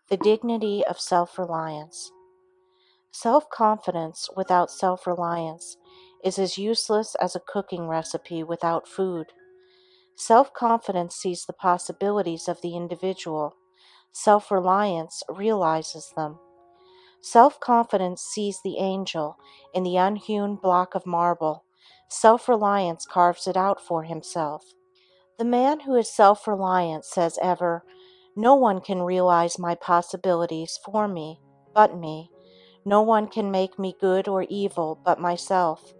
The Dignity of Self Reliance. Self-confidence without self-reliance is as useless as a cooking recipe without food. Self-confidence sees the possibilities of the individual. Self-reliance realizes them. Self-confidence sees the angel in the unhewn block of marble. Self-reliance carves it out for himself. The man who is self-reliant says ever, "No one can realize my possibilities for me, but me. No one can make me good or evil but myself."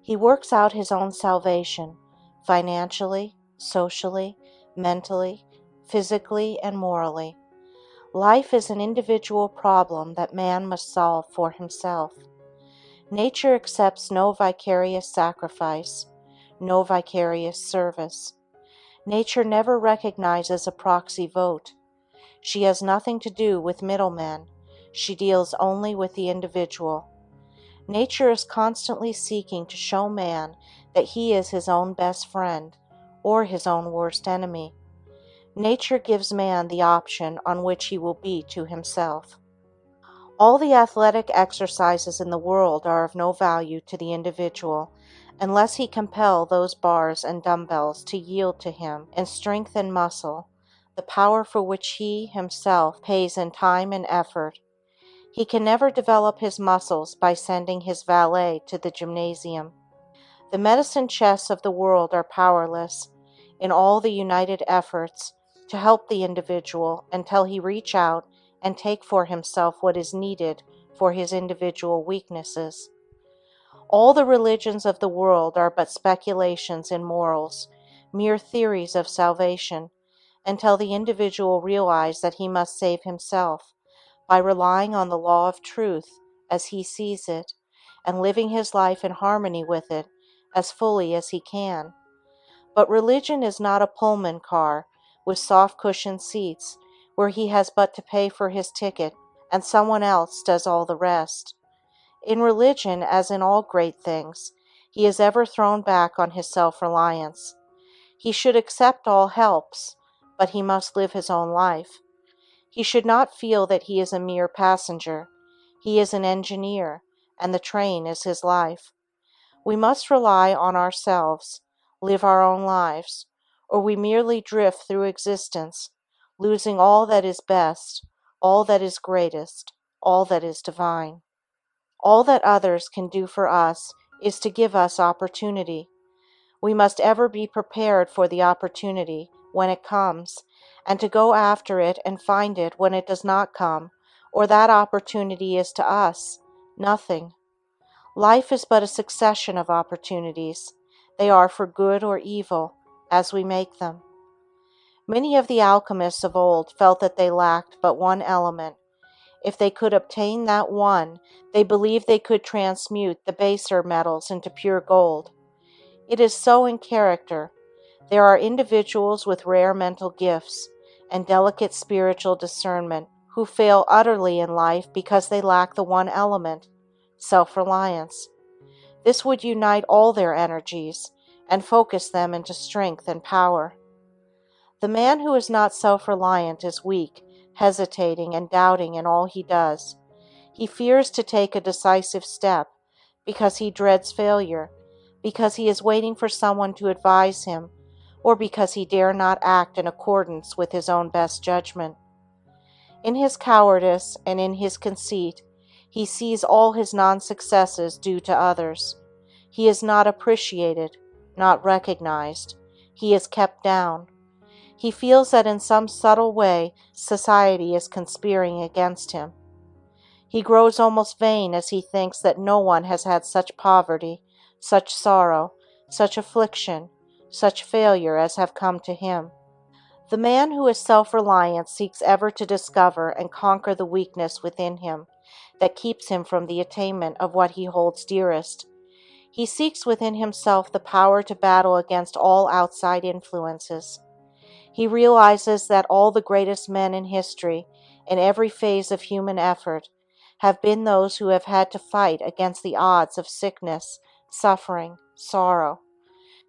He works out his own salvation, financially, socially, mentally, physically, and morally. Life is an individual problem that man must solve for himself. Nature accepts no vicarious sacrifice, no vicarious service. Nature never recognizes a proxy vote. She has nothing to do with middlemen. She deals only with the individual. Nature is constantly seeking to show man that he is his own best friend or his own worst enemy. Nature gives man the option on which he will be to himself. All the athletic exercises in the world are of no value to the individual unless he compel those bars and dumbbells to yield to him in strength and muscle the power for which he himself pays in time and effort. He can never develop his muscles by sending his valet to the gymnasium. The medicine chests of the world are powerless, in all the united efforts, to help the individual until he reach out and take for himself what is needed for his individual weaknesses. All the religions of the world are but speculations in morals, mere theories of salvation, until the individual realize that he must save himself by relying on the law of truth as he sees it, and living his life in harmony with it as fully as he can. But religion is not a Pullman car with soft-cushioned seats where he has but to pay for his ticket and someone else does all the rest. In religion, as in all great things, he is ever thrown back on his self-reliance. He should accept all helps, but he must live his own life. He should not feel that he is a mere passenger. He is an engineer, and the train is his life. We must rely on ourselves, live our own lives, or we merely drift through existence, losing all that is best, all that is greatest, all that is divine. All that others can do for us is to give us opportunity. We must ever be prepared for the opportunity when it comes, and to go after it and find it when it does not come, or that opportunity is to us nothing. Life is but a succession of opportunities. They are for good or evil, as we make them. Many of the alchemists of old felt that they lacked but one element. If they could obtain that one, they believed they could transmute the baser metals into pure gold. It is so in character. There are individuals with rare mental gifts and delicate spiritual discernment who fail utterly in life because they lack the one element, self-reliance. This would unite all their energies and focus them into strength and power. The man who is not self-reliant is weak, hesitating, and doubting in all he does. He fears to take a decisive step because he dreads failure, because he is waiting for someone to advise him, or because he dare not act in accordance with his own best judgment. In his cowardice and in his conceit, he sees all his non-successes due to others. He is not appreciated, not recognized. He is kept down. He feels that in some subtle way society is conspiring against him. He grows almost vain as he thinks that no one has had such poverty, such sorrow, such affliction, such failure as have come to him. The man who is self-reliant seeks ever to discover and conquer the weakness within him that keeps him from the attainment of what he holds dearest. He seeks within himself the power to battle against all outside influences. He realizes that all the greatest men in history, in every phase of human effort, have been those who have had to fight against the odds of sickness, suffering, sorrow.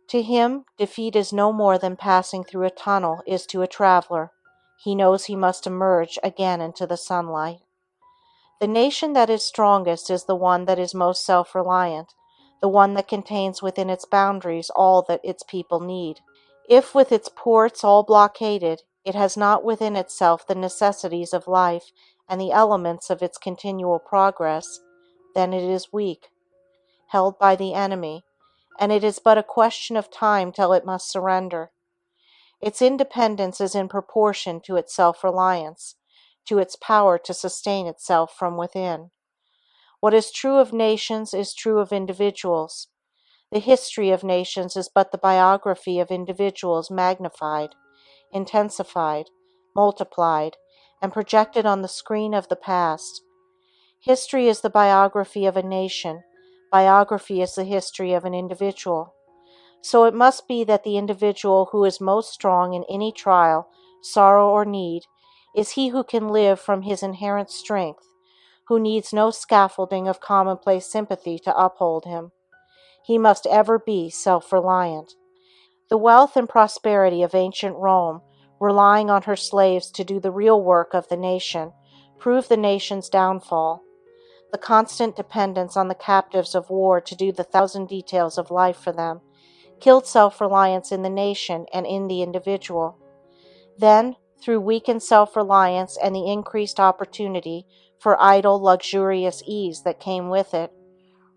To him, defeat is no more than passing through a tunnel is to a traveler. He knows he must emerge again into the sunlight. The nation that is strongest is the one that is most self-reliant, the one that contains within its boundaries all that its people need. If with its ports all blockaded, it has not within itself the necessities of life and the elements of its continual progress, then it is weak, held by the enemy, and it is but a question of time till it must surrender. Its independence is in proportion to its self-reliance, to its power to sustain itself from within. What is true of nations is true of individuals. The history of nations is but the biography of individuals magnified, intensified, multiplied, and projected on the screen of the past. History is the biography of a nation. Biography is the history of an individual. So it must be that the individual who is most strong in any trial, sorrow, or need is he who can live from his inherent strength, who needs no scaffolding of commonplace sympathy to uphold him. He must ever be self-reliant. The wealth and prosperity of ancient Rome, relying on her slaves to do the real work of the nation, proved the nation's downfall. The constant dependence on the captives of war to do the thousand details of life for them killed self-reliance in the nation and in the individual. Then, through weakened self-reliance and the increased opportunity for idle, luxurious ease that came with it,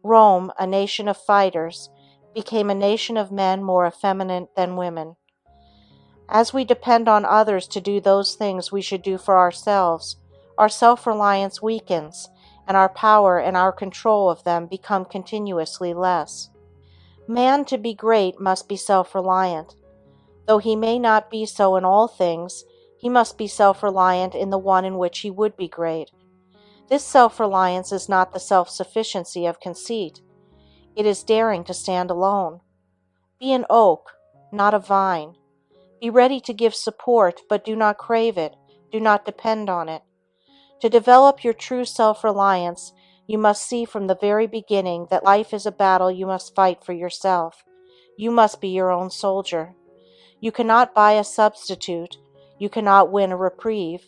Rome, a nation of fighters, became a nation of men more effeminate than women. As we depend on others to do those things we should do for ourselves, our self-reliance weakens, and our power and our control of them become continuously less. Man, to be great, must be self-reliant. Though he may not be so in all things, he must be self-reliant in the one in which he would be great. This self-reliance is not the self-sufficiency of conceit. It is daring to stand alone. Be an oak, not a vine. Be ready to give support, but do not crave it, do not depend on it. To develop your true self-reliance, you must see from the very beginning that life is a battle you must fight for yourself. You must be your own soldier. You cannot buy a substitute. You cannot win a reprieve.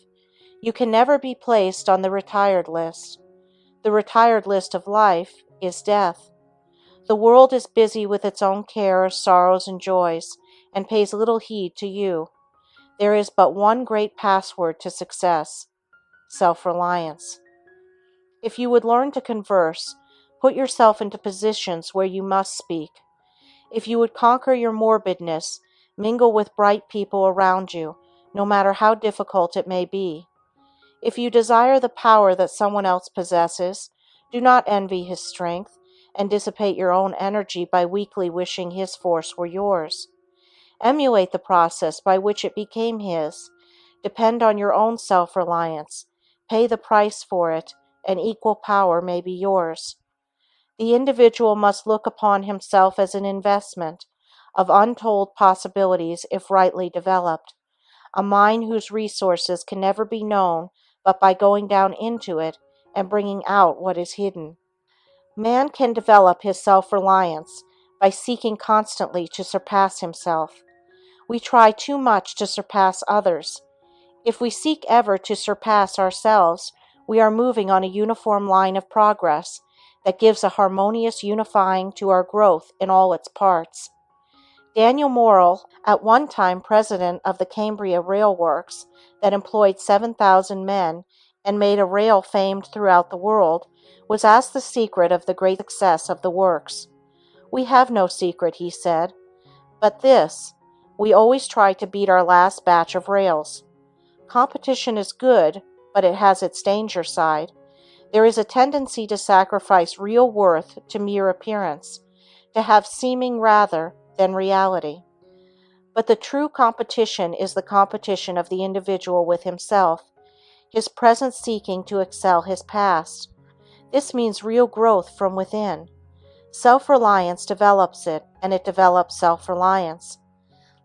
You can never be placed on the retired list. The retired list of life is death. The world is busy with its own cares, sorrows, and joys, and pays little heed to you. There is but one great password to success: self-reliance. If you would learn to converse, put yourself into positions where you must speak. If you would conquer your morbidness, mingle with bright people around you, no matter how difficult it may be. If you desire the power that someone else possesses, do not envy his strength, and dissipate your own energy by weakly wishing his force were yours. Emulate the process by which it became his. Depend on your own self-reliance. Pay the price for it, and equal power may be yours. The individual must look upon himself as an investment of untold possibilities if rightly developed, a mine whose resources can never be known but by going down into it and bringing out what is hidden. Man can develop his self-reliance by seeking constantly to surpass himself. We try too much to surpass others. If we seek ever to surpass ourselves, we are moving on a uniform line of progress that gives a harmonious unifying to our growth in all its parts. Daniel Morrill, at one time president of the Cambria Rail Works that employed 7,000 men and made a rail famed throughout the world, was asked the secret of the great success of the works. "We have no secret," he said, "but this: we always try to beat our last batch of rails. Competition is good, but it has its danger side. There is a tendency to sacrifice real worth to mere appearance, to have seeming rather than reality. But the true competition is the competition of the individual with himself, his present seeking to excel his past. This means real growth from within. Self-reliance develops it, and it develops self-reliance.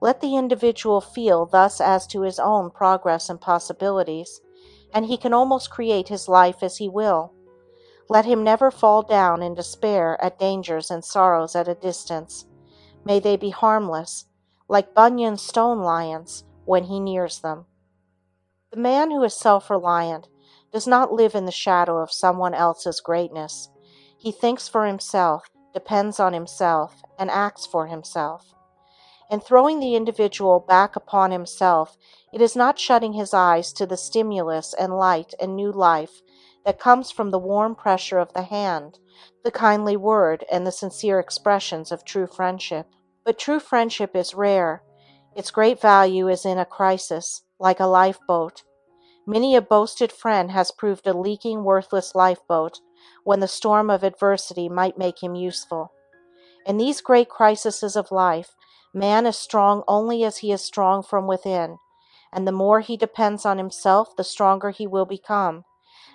Let the individual feel thus as to his own progress and possibilities, and he can almost create his life as he will. Let him never fall down in despair at dangers and sorrows at a distance. May they be harmless, like Bunyan's stone lions, when he nears them." The man who is self-reliant does not live in the shadow of someone else's greatness. He thinks for himself, depends on himself, and acts for himself. In throwing the individual back upon himself, it is not shutting his eyes to the stimulus and light and new life that comes from the warm pressure of the hand, the kindly word, and the sincere expressions of true friendship. But true friendship is rare. Its great value is in a crisis, like a lifeboat. Many a boasted friend has proved a leaking, worthless lifeboat when the storm of adversity might make him useful. In these great crises of life, man is strong only as he is strong from within, and the more he depends on himself, the stronger he will become,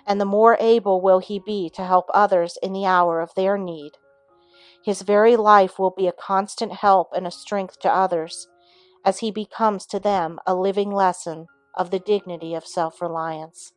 and the more able will he be to help others in the hour of their need. His very life will be a constant help and a strength to others, as he becomes to them a living lesson of the dignity of self-reliance.